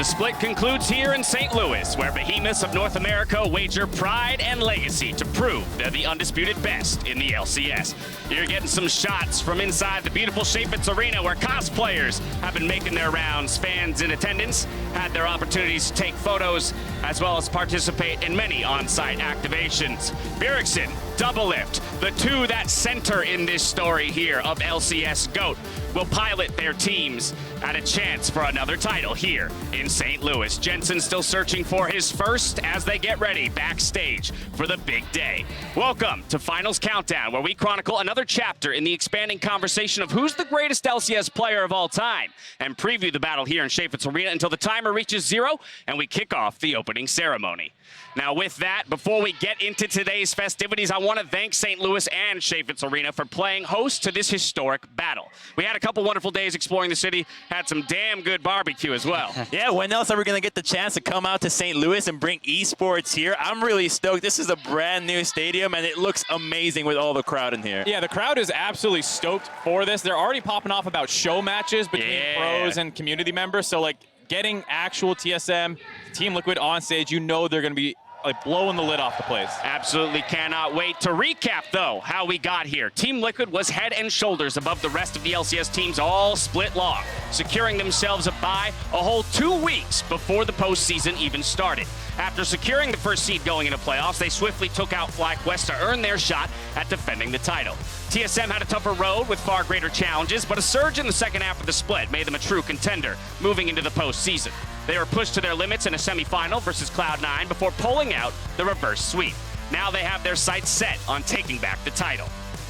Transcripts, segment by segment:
split concludes here in St. Louis, where behemoths of North America wager pride and legacy to prove they're the undisputed best in the LCS. You're getting some shots from inside the beautiful Chaifetz Arena, where cosplayers have been making their rounds. Fans in attendance had their opportunities to take photos, as well as participate in many on-site activations. Bjergsen, Doublelift, the two that center in this story here of LCS GOAT, will pilot their teams at a chance for another title here in St. Louis. Jensen still searching for his first as they get ready backstage for the big day. Welcome to Finals Countdown, where we chronicle another chapter in the expanding conversation of who's the greatest LCS player of all time, and preview the battle here in Chaifetz Arena until the timer reaches 0 and we kick off the opening ceremony. Now with that, before we get into today's festivities, I want to thank St. Louis and Chaifetz Arena for playing host to this historic battle. We had a couple wonderful days exploring the city, had some damn good barbecue as well. Yeah, when else are we going to get the chance to come out to St. Louis and bring esports here? I'm really stoked. This is a brand new stadium, and it looks amazing with all the crowd in here. Yeah, the crowd is absolutely stoked for this. They're already popping off about show matches between pros and community members. So, like, getting actual TSM, Team Liquid on stage, you know they're going to be like blowing the lid off the place. Absolutely cannot wait. To recap, though, how we got here. Team Liquid was head and shoulders above the rest of the LCS teams all split long, securing themselves a bye a whole 2 weeks before the postseason even started. After securing the first seed going into playoffs, they swiftly took out FlyQuest to earn their shot at defending the title. TSM had a tougher road with far greater challenges, but a surge in the second half of the split made them a true contender moving into the postseason. They were pushed to their limits in a semifinal versus Cloud9 before pulling out the reverse sweep. Now they have their sights set on taking back the title.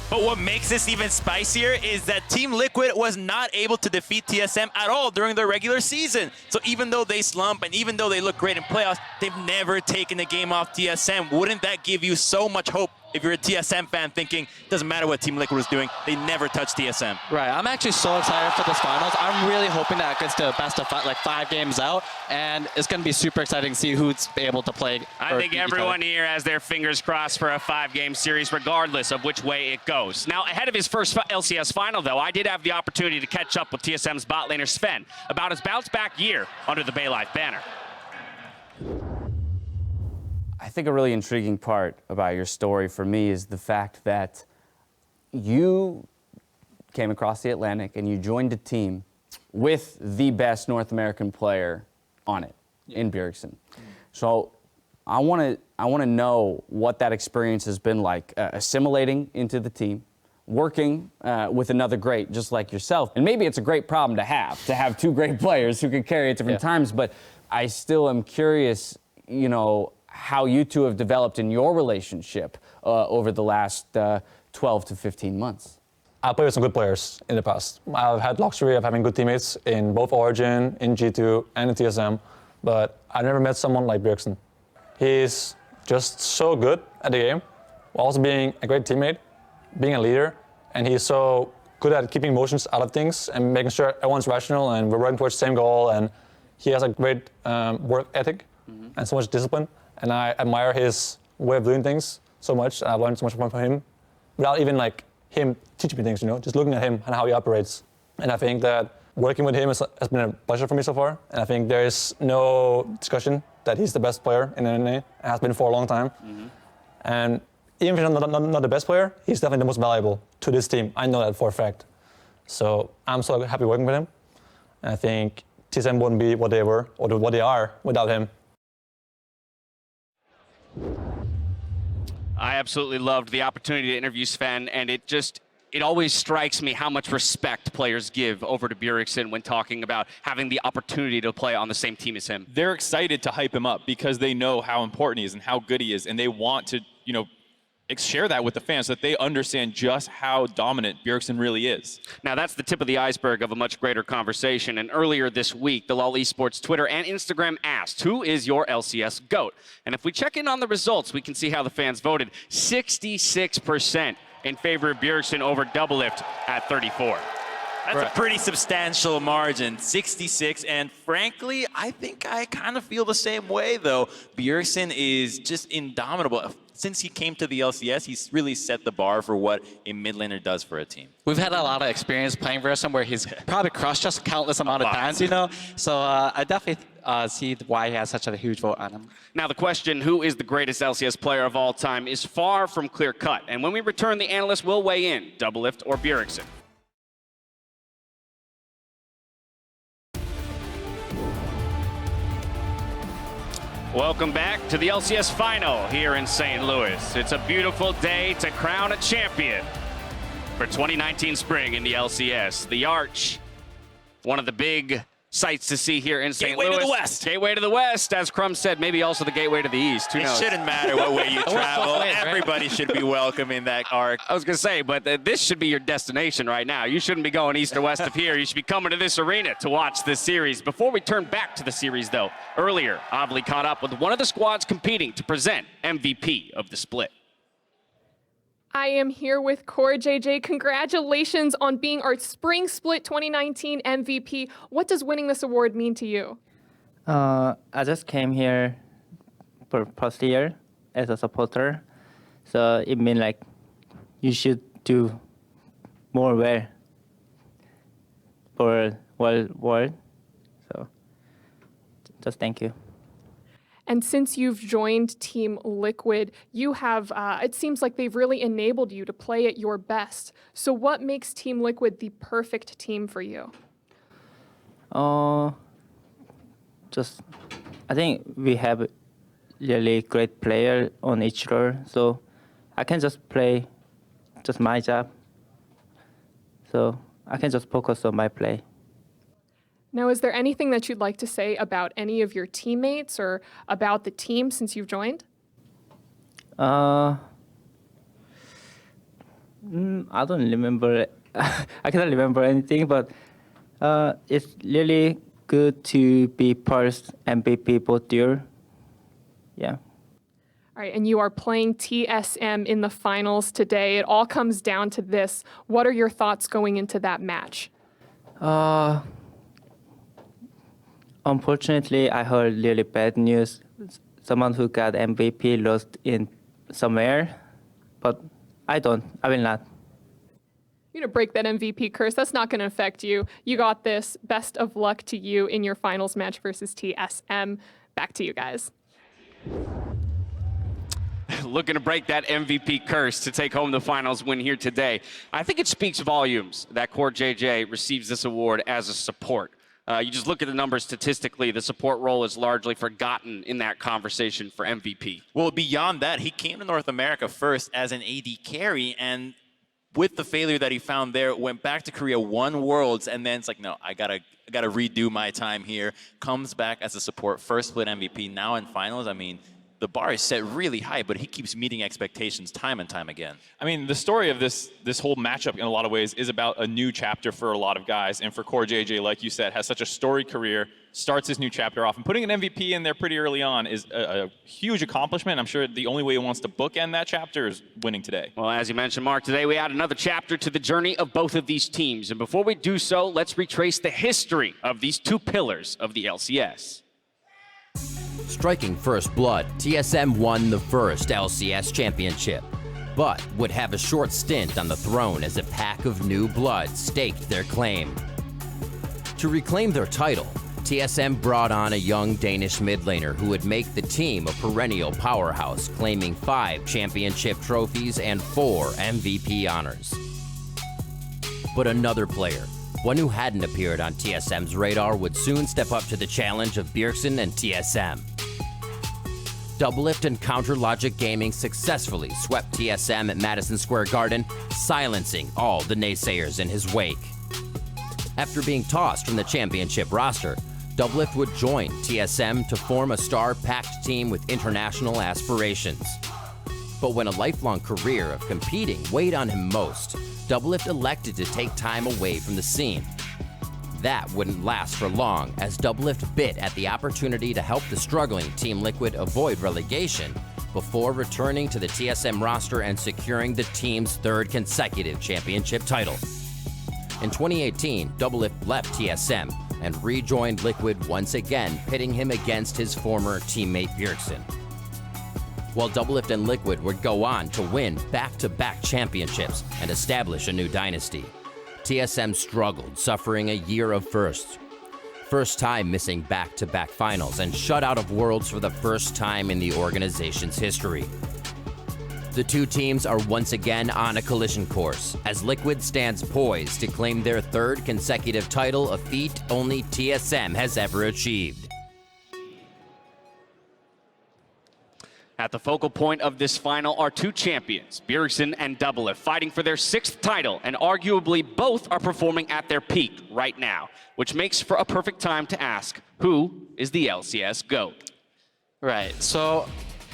But what makes this even spicier is that Team Liquid was not able to defeat TSM at all during their regular season. So even though they slump and even though they look great in playoffs, they've never taken a game off TSM. Wouldn't that give you so much hope if you're a TSM fan thinking, it doesn't matter what Team Liquid was doing, they never touched TSM? Right, I'm actually so excited for this finals. I'm really hoping that it gets to a best of 5 games out, and it's going to be super exciting to see who's able to play. I think everyone here has their fingers crossed for a 5-game series, regardless of which way it goes. Now, ahead of his first LCS final, though, I did have the opportunity to catch up with TSM's bot laner Sven about his bounce-back year under the Baylife banner. I think a really intriguing part about your story for me is the fact that you came across the Atlantic and you joined a team with the best North American player on it, in Bjergsen. So I want to know what that experience has been like, assimilating into the team, working with another great just like yourself. And maybe it's a great problem to have 2 great players who can carry at different times, but I still am curious, you know, how you two have developed in your relationship over the last 12 to 15 months. I played with some good players in the past. I've had luxury of having good teammates in both Origin, in G2, and in TSM, but I never met someone like Bjergsen. He's just so good at the game, while also being a great teammate, being a leader, and he's so good at keeping emotions out of things and making sure everyone's rational and we're working towards the same goal, and he has a great work ethic and so much discipline. And I admire his way of doing things so much. I've learned so much from him without even like him teaching me things, you know, just looking at him and how he operates. And I think that working with him has been a pleasure for me so far. And I think there is no discussion that he's the best player in NA. It has been for a long time. And even if he's not the best player, he's definitely the most valuable to this team. I know that for a fact. So I'm so happy working with him. And I think TSM wouldn't be what they were or what they are without him. I absolutely loved the opportunity to interview Sven, and it always strikes me how much respect players give over to Bjergsen when talking about having the opportunity to play on the same team as him. They're excited to hype him up because they know how important he is and how good he is, and they want to, you know, share that with the fans so that they understand just how dominant Bjergsen really is. Now, that's the tip of the iceberg of a much greater conversation. And earlier this week, the lolesports Twitter and Instagram asked, who is your LCS GOAT? And if we check in on the results, we can see how the fans voted. 66% in favor of Bjergsen over Doublelift at 34. That's a pretty substantial margin, 66, and frankly, I think I kind of feel the same way, though. Bjergsen is just indomitable. Since he came to the LCS, he's really set the bar for what a mid laner does for a team. We've had a lot of experience playing versus him where he's probably crushed us countless amount of times, you know? So I definitely see why he has such a huge vote on him. Now, the question, who is the greatest LCS player of all time, is far from clear cut. And when we return, the analysts will weigh in, Doublelift or Bjergsen. Welcome back to the LCS final here in St. Louis. It's a beautiful day to crown a champion for 2019 spring in the LCS. The Arch, one of the big sights to see here in St. Louis. Gateway to the West. Gateway to the West, as Crum said, maybe also the gateway to the East. Who knows? It shouldn't matter what way you travel. ways, right? Everybody should be welcome in that arc. I was going to say, but this should be your destination right now. You shouldn't be going east or west of here. You should be coming to this arena to watch this series. Before we turn back to the series, though, earlier, Avli caught up with one of the squads competing to present MVP of the split. I am here with Core JJ. Congratulations on being our Spring Split 2019 MVP. What does winning this award mean to you? I just came here for first year as a supporter, so it means like you should do more well for world. So just thank you. And since you've joined Team Liquid, you have, it seems like they've really enabled you to play at your best. So what makes Team Liquid the perfect team for you? I think we have really great player on each role, so I can just play just my job. So I can just focus on my play. Now, is there anything that you'd like to say about any of your teammates or about the team since you've joined? I don't remember. I cannot remember anything, but it's really good to be first MVP both year. Yeah. All right, and you are playing TSM in the finals today. It all comes down to this. What are your thoughts going into that match? Unfortunately, I heard really bad news. Someone who got MVP lost in somewhere, but I will not. You're going to break that MVP curse. That's not going to affect you. You got this. Best of luck to you in your finals match versus TSM. Back to you guys. Looking to break that MVP curse to take home the finals win here today. I think it speaks volumes that Core JJ receives this award as a support. You just look at the numbers statistically, the support role is largely forgotten in that conversation for MVP. Well, beyond that, he came to North America first as an AD carry, and with the failure that he found there, went back to Korea, won Worlds, and then it's like, no, I gotta redo my time here. Comes back as a support, first split MVP, now in finals. I mean, the bar is set really high, but he keeps meeting expectations time and time again. I mean, the story of this whole matchup in a lot of ways is about a new chapter for a lot of guys. And for Core JJ, like you said, has such a storied career, starts his new chapter off. And putting an MVP in there pretty early on is a huge accomplishment. I'm sure the only way he wants to bookend that chapter is winning today. Well, as you mentioned, Mark, today we add another chapter to the journey of both of these teams. And before we do so, let's retrace the history of these two pillars of the LCS. Striking first blood, TSM won the first LCS championship, but would have a short stint on the throne as a pack of new blood staked their claim. To reclaim their title, TSM brought on a young Danish mid laner who would make the team a perennial powerhouse, claiming 5 championship trophies and 4 MVP honors. But another player, one who hadn't appeared on TSM's radar, would soon step up to the challenge of Bjergsen and TSM. Doublelift and Counter Logic Gaming successfully swept TSM at Madison Square Garden, silencing all the naysayers in his wake. After being tossed from the championship roster, Doublelift would join TSM to form a star-packed team with international aspirations. But when a lifelong career of competing weighed on him most, Doublelift elected to take time away from the scene. That wouldn't last for long, as Doublelift bit at the opportunity to help the struggling Team Liquid avoid relegation before returning to the TSM roster and securing the team's 3rd consecutive championship title. In 2018, Doublelift left TSM and rejoined Liquid once again, pitting him against his former teammate Bjergsen. While Doublelift and Liquid would go on to win back-to-back championships and establish a new dynasty, TSM struggled, suffering a year of firsts. first time missing back-to-back finals, and shut out of Worlds for the first time in the organization's history. The two teams are once again on a collision course, as Liquid stands poised to claim their third consecutive title, a feat only TSM has ever achieved. At the focal point of this final are two champions, Bjergsen and Doublelift, fighting for their sixth title, and arguably both are performing at their peak right now, which makes for a perfect time to ask, who is the LCS GOAT? Right, so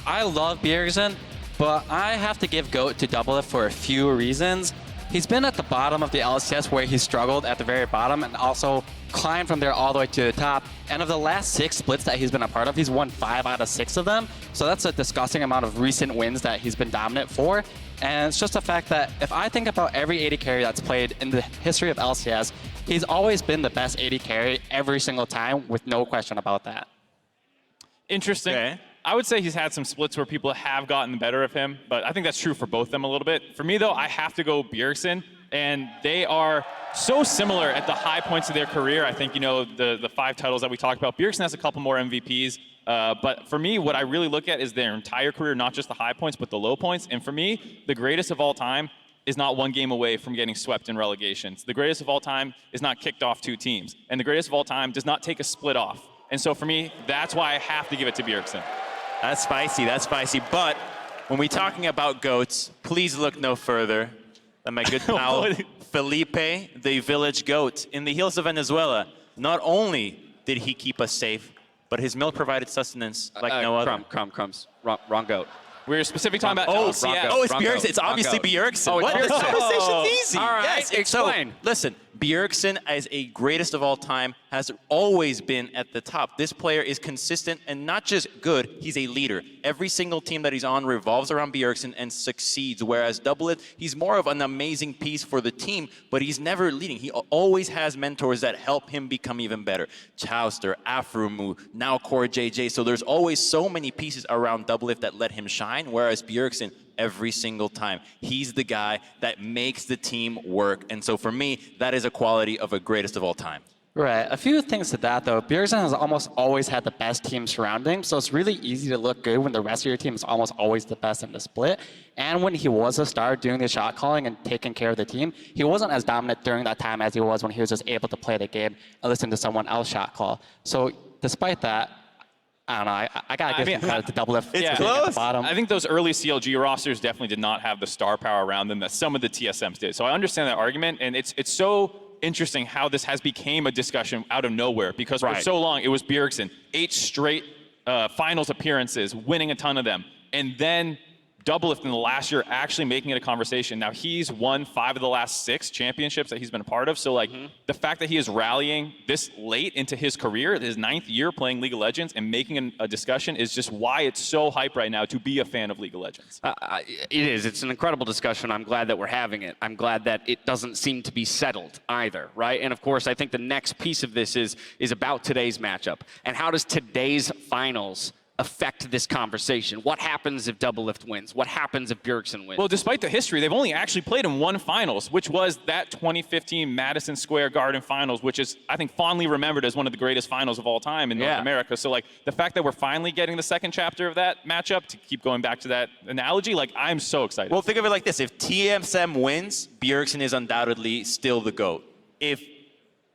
I love Bjergsen, but I have to give GOAT to Doublelift for a few reasons. He's been at the bottom of the LCS where he struggled at the very bottom and also climbed from there all the way to the top. And of the last 6 splits that he's been a part of, he's won 5 out of 6 of them. So that's a disgusting amount of recent wins that he's been dominant for. And it's just a fact that if I think about every AD carry that's played in the history of LCS, he's always been the best AD carry every single time with no question about that. Interesting. Okay. I would say he's had some splits where people have gotten the better of him, but I think that's true for both of them a little bit. For me, though, I have to go Bjergsen, and they are so similar at the high points of their career. I think, you know, the 5 titles that we talked about, Bjergsen has a couple more MVPs, but for me, what I really look at is their entire career, not just the high points, but the low points. And for me, the greatest of all time is not one game away from getting swept in relegations. The greatest of all time is not kicked off 2 teams. And the greatest of all time does not take a split off. And so for me, that's why I have to give it to Bjergsen. That's spicy. But when we're talking about GOATs, please look no further than my good pal Felipe, the village goat. In the hills of Venezuela, not only did he keep us safe, but his milk provided sustenance like no other. Crumbs. Wrong GOAT. We're specifically talking about Oh, LCS. it's Bjergsen. It's obviously Bjergsen. Oh, it's What? This Bjergsen. conversation's easy. All right, Yes. explain. So, listen, Bjergsen, as a greatest of all time, has always been at the top. This player is consistent and not just good, he's a leader. Every single team that he's on revolves around Bjergsen and succeeds, whereas Doublelift, he's more of an amazing piece for the team, but he's never leading. He always has mentors that help him become even better. Chowster, Afrumu, now Core JJ. So there's always so many pieces around Doublelift that let him shine, whereas Bjergsen, every single time, he's the guy that makes the team work. And so for me, that is a quality of a greatest of all time. Right. A few things to that, though. Bjergsen has almost always had the best team surrounding, so it's really easy to look good when the rest of your team is almost always the best in the split. And when he was a star doing the shot calling and taking care of the team, he wasn't as dominant during that time as he was when he was just able to play the game and listen to someone else shot call. So despite that, I don't know. I gotta give some credit to Doublelift. It's close. I think those early CLG rosters definitely did not have the star power around them that some of the TSMs did. So I understand that argument, and it's so interesting how this has become a discussion out of nowhere, because for so long it was Bjergsen, 8 straight finals appearances, winning a ton of them, and then Doublelift in the last year actually making it a conversation. Now he's won 5 of the last 6 championships that he's been a part of. So like the fact that he is rallying this late into his career, his 9th year playing League of Legends and making a discussion is just why it's so hype right now to be a fan of League of Legends. It is. It's an incredible discussion. I'm glad that we're having it. I'm glad that it doesn't seem to be settled either, right? And of course, I think the next piece of this is about today's matchup. And how does today's finals affect this conversation? What happens if Doublelift wins? What happens if Bjergsen wins? Well, despite the history, they've only actually played in 1 finals, which was that 2015 Madison Square Garden finals, which is, I think, fondly remembered as one of the greatest finals of all time in North America. So, like, the fact that we're finally getting the second chapter of that matchup, to keep going back to that analogy, like, I'm so excited. Well, think of it like this. If TSM wins, Bjergsen is undoubtedly still the GOAT. If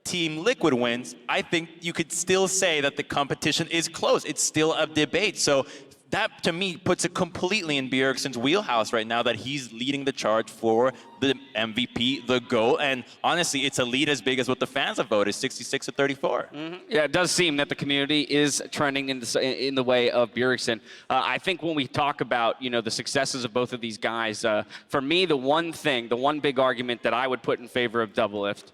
Team Liquid wins, I think you could still say that the competition is close. It's still a debate. So that, to me, puts it completely in Bjergsen's wheelhouse right now, that he's leading the charge for the MVP, the GOAT. And honestly, it's a lead as big as what the fans have voted, 66-34. Yeah, it does seem that the community is trending in the way of Bjergsen. I think when we talk about, you know, the successes of both of these guys, for me, the one big argument that I would put in favor of Doublelift,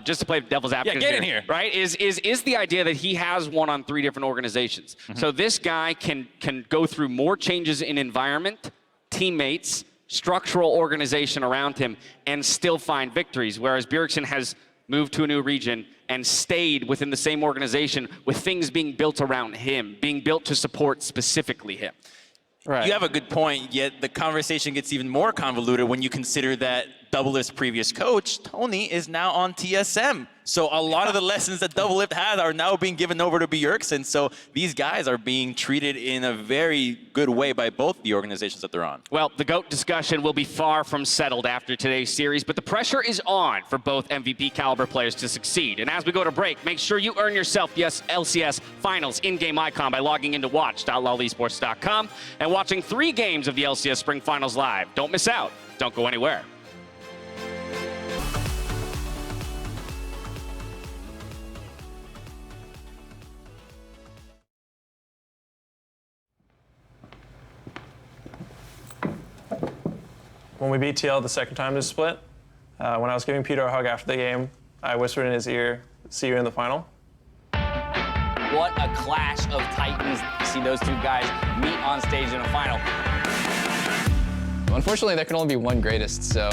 just to play devil's advocate, get in here. Right? Is the idea that he has won on 3 different organizations. So this guy can go through more changes in environment, teammates, structural organization around him, and still find victories. Whereas Bjergsen has moved to a new region and stayed within the same organization with things being built around him, being built to support specifically him. Right. You have a good point, yet the conversation gets even more convoluted when you consider that Doublelift's previous coach, Tony, is now on TSM. So a lot of the lessons that Doublelift had are now being given over to Bjergsen. So these guys are being treated in a very good way by both the organizations that they're on. Well, the GOAT discussion will be far from settled after today's series, but the pressure is on for both MVP caliber players to succeed. And as we go to break, make sure you earn yourself the LCS Finals in-game icon by logging into watch.lolesports.com and watching 3 games of the LCS Spring Finals live. Don't miss out. Don't go anywhere. When we beat TL the second time this split, when I was giving Peter a hug after the game, I whispered in his ear, "See you in the final." What a clash of titans to see those 2 guys meet on stage in a final. Unfortunately, there can only be one greatest, so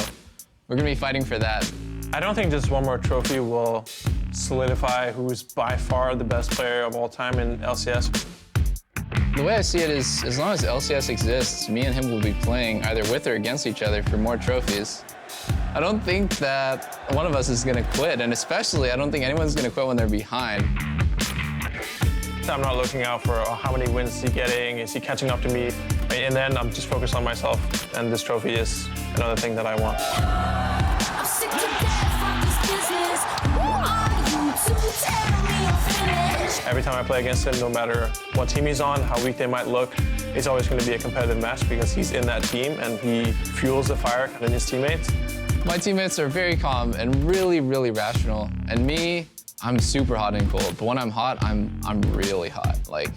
we're going to be fighting for that. I don't think just one more trophy will solidify who's by far the best player of all time in LCS. The way I see it is, as long as LCS exists, me and him will be playing either with or against each other for more trophies. I don't think that one of us is going to quit, and especially I don't think anyone's going to quit when they're behind. I'm not looking out for how many wins is he getting, is he catching up to me, and then I'm just focused on myself, and this trophy is another thing that I want. I'm sick to death of this business. Who are you to tell me I'm finished? Every time I play against him, no matter what team he's on, how weak they might look, it's always going to be a competitive match because he's in that team and he fuels the fire in his teammates. My teammates are very calm and really, really rational, and me, I'm super hot and cold, but when I'm hot, I'm really hot. Like,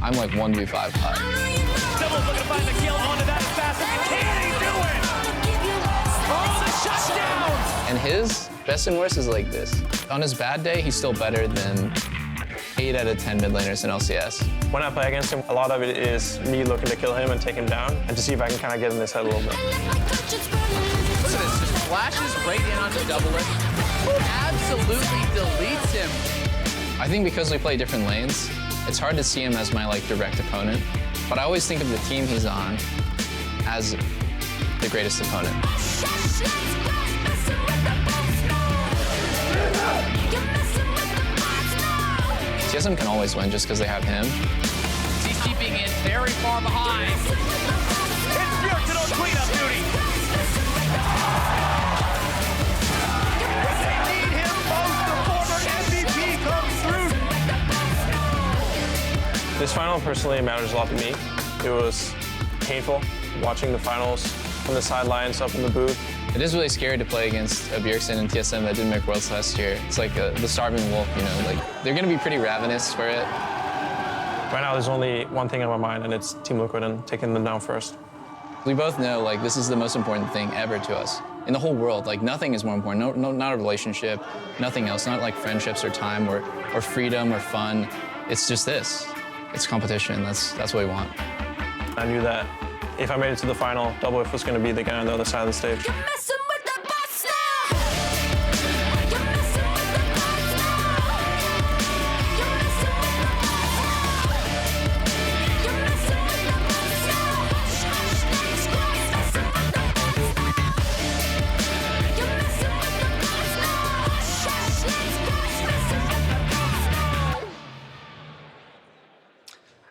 I'm like 1v5 hot. Double looking to find the kill onto that as fast as he can. He do it! Oh, the shutdown! And his best and worst is like this. On his bad day, he's still better than 8 out of 10 mid laners in LCS. When I play against him, a lot of it is me looking to kill him and take him down and to see if I can kind of get in his head a little bit. Look at this, just flashes right in onto Doublelift. Absolutely deletes him. I think because we play different lanes, it's hard to see him as my like direct opponent, but I always think of the team he's on as the greatest opponent. TSM can always win just because they have him. He's keeping it very far behind. It's Bjergsen on cleanup duty. When they need him most, the former MVP comes through. This final personally matters a lot to me. It was painful watching the finals from the sidelines up in the booth. It is really scary to play against a Bjergsen and TSM that didn't make Worlds last year. It's like the starving wolf, you know, like they're gonna be pretty ravenous for it. Right now, there's only one thing on my mind, and it's Team Liquid and taking them down first. We both know, like, this is the most important thing ever to us. In the whole world, like, nothing is more important. No, not a relationship, nothing else. Not like friendships or time or freedom or fun. It's just this. It's competition. That's what we want. I knew that if I made it to the final, Doublelift was going to be the guy on the other side of the stage.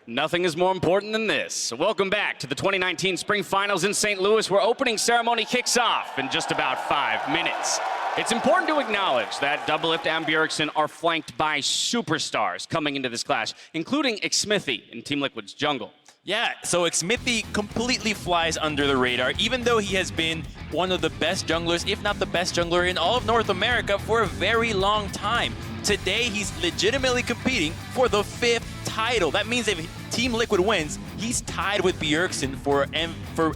Nothing is more important than this. So welcome back to the 2019 Spring Finals in St. Louis, where opening ceremony kicks off in just about 5 minutes. It's important to acknowledge that Doublelift and Bjergsen are flanked by superstars coming into this clash, including Xmithy in Team Liquid's jungle. Yeah, so Xmithy completely flies under the radar, even though he has been one of the best junglers, if not the best jungler in all of North America for a very long time. Today, he's legitimately competing for the 5th title. That means if Team Liquid wins, he's tied with Bjergsen for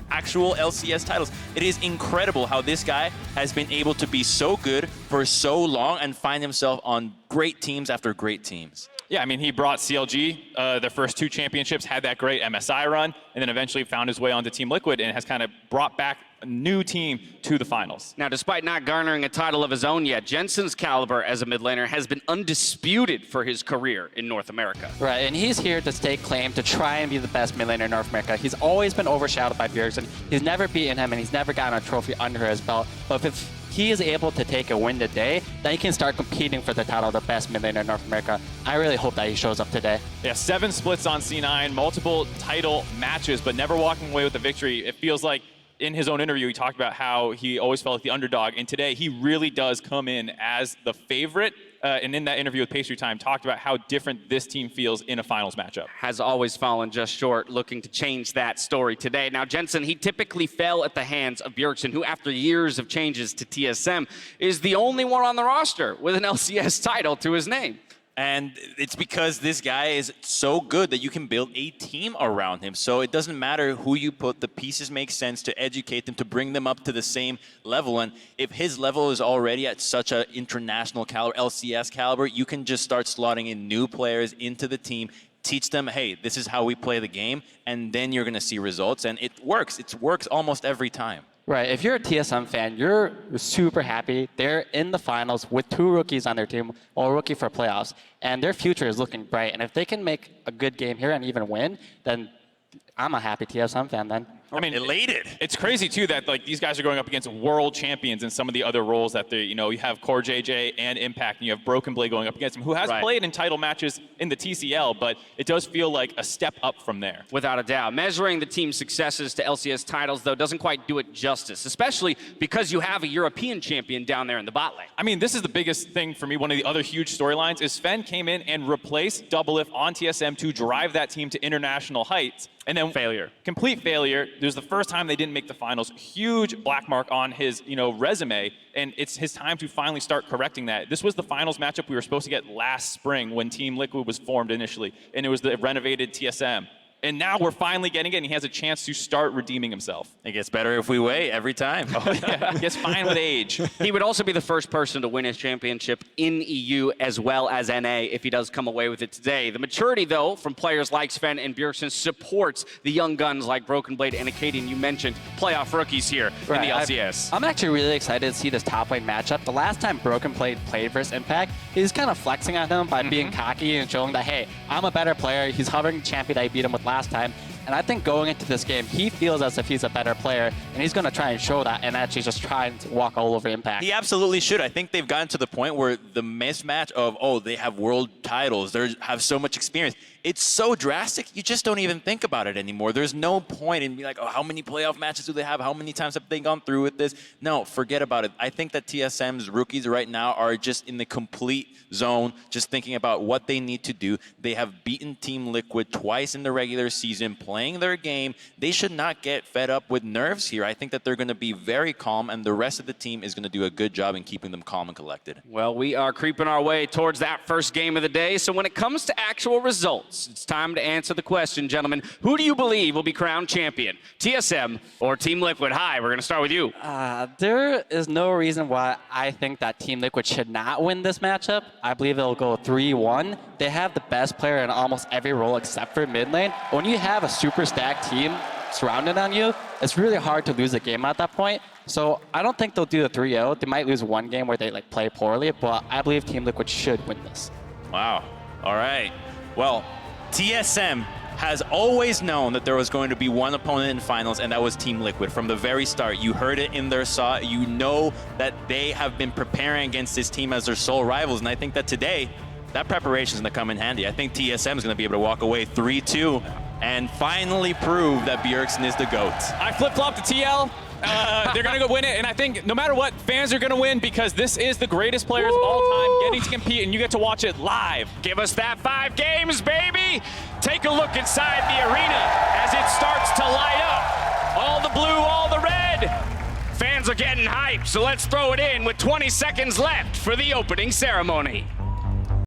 actual LCS titles. It is incredible how this guy has been able to be so good for so long and find himself on great teams after great teams. Yeah, I mean, he brought CLG, their first 2 championships, had that great MSI run, and then eventually found his way onto Team Liquid and has kind of brought back new team to the finals. Now, despite not garnering a title of his own yet, Jensen's caliber as a mid laner has been undisputed for his career in North America. Right, and he's here to stake claim to try and be the best mid laner in North America. He's always been overshadowed by Bjergsen. He's never beaten him, and he's never gotten a trophy under his belt. But if he is able to take a win today, then he can start competing for the title of the best mid laner in North America. I really hope that he shows up today. Yeah, 7 splits on C9, multiple title matches, but never walking away with the victory. It feels like in his own interview, he talked about how he always felt like the underdog, and today he really does come in as the favorite. And in that interview with Pastry Time, talked about how different this team feels in a finals matchup. Has always fallen just short, looking to change that story today. Now, Jensen, he typically fell at the hands of Bjergsen, who after years of changes to TSM, is the only one on the roster with an LCS title to his name. And it's because this guy is so good that you can build a team around him. So it doesn't matter who you put, the pieces make sense to educate them, to bring them up to the same level. And if his level is already at such an international caliber, LCS caliber, you can just start slotting in new players into the team, teach them, hey, this is how we play the game, and then you're going to see results. And it works. It works almost every time. Right, if you're a TSM fan, you're super happy. They're in the finals with 2 rookies on their team, or a rookie for playoffs, and their future is looking bright. And if they can make a good game here and even win, then I'm a happy TSM fan then. I mean, elated. It's crazy too that like these guys are going up against world champions in some of the other roles that they, you know, you have Core JJ and Impact, and you have Broken Blade going up against him, who has played in title matches in the TCL, but it does feel like a step up from there. Without a doubt. Measuring the team's successes to LCS titles, though, doesn't quite do it justice, especially because you have a European champion down there in the bot lane. I mean, this is the biggest thing for me. One of the other huge storylines is Sven came in and replaced Doublelift on TSM to drive that team to international heights. And then complete failure. There's the first time they didn't make the finals. Huge black mark on his, resume, and it's his time to finally start correcting that. This was the finals matchup we were supposed to get last spring when Team Liquid was formed initially, and it was the renovated TSM. And now we're finally getting it, and he has a chance to start redeeming himself. It gets better if we wait every time. Oh, yeah. It gets fine with age. He would also be the first person to win his championship in EU as well as NA if he does come away with it today. The maturity, though, from players like Sven and Bjergsen supports the young guns like Broken Blade and Acadian. You mentioned playoff rookies here in the LCS. I'm actually really excited to see this top lane matchup. The last time Broken Blade played versus Impact, he's kind of flexing on him by being cocky and showing that, hey, I'm a better player. He's hovering the champion that I beat him with last time. And I think going into this game, he feels as if he's a better player, and he's going to try and show that and actually just try and walk all over Impact. He absolutely should. I think they've gotten to the point where the mismatch of, oh, they have world titles, they have so much experience. It's so drastic, you just don't even think about it anymore. There's no point in being like, oh, how many playoff matches do they have? How many times have they gone through with this? No, forget about it. I think that TSM's rookies right now are just in the complete zone, just thinking about what they need to do. They have beaten Team Liquid twice in the regular season, playing their game. They should not get fed up with nerves here. I think that they're going to be very calm, and the rest of the team is going to do a good job in keeping them calm and collected. Well, we are creeping our way towards that first game of the day. So when it comes to actual results, it's time to answer the question, gentlemen. Who do you believe will be crowned champion? TSM or Team Liquid? Hi, we're going to start with you. There is no reason why I think that Team Liquid should not win this matchup. I believe it'll go 3-1. They have the best player in almost every role except for mid lane. When you have a super stacked team surrounded on you, it's really hard to lose a game at that point. So I don't think they'll do the 3-0. They might lose one game where they play poorly, but I believe Team Liquid should win this. Wow. All right. Well, TSM has always known that there was going to be one opponent in finals, and that was Team Liquid. From the very start, you heard it in their saw. You know that they have been preparing against this team as their sole rivals, and I think that today, that preparation is going to come in handy. I think TSM is going to be able to walk away 3-2 and finally prove that Bjergsen is the GOAT. I flip-flopped the TL. They're going to go win it, and I think no matter what, fans are going to win because this is the greatest players of all time getting to compete, and you get to watch it live. Give us that 5 games, baby! Take a look inside the arena as it starts to light up. All the blue, all the red. Fans are getting hyped, so let's throw it in with 20 seconds left for the opening ceremony.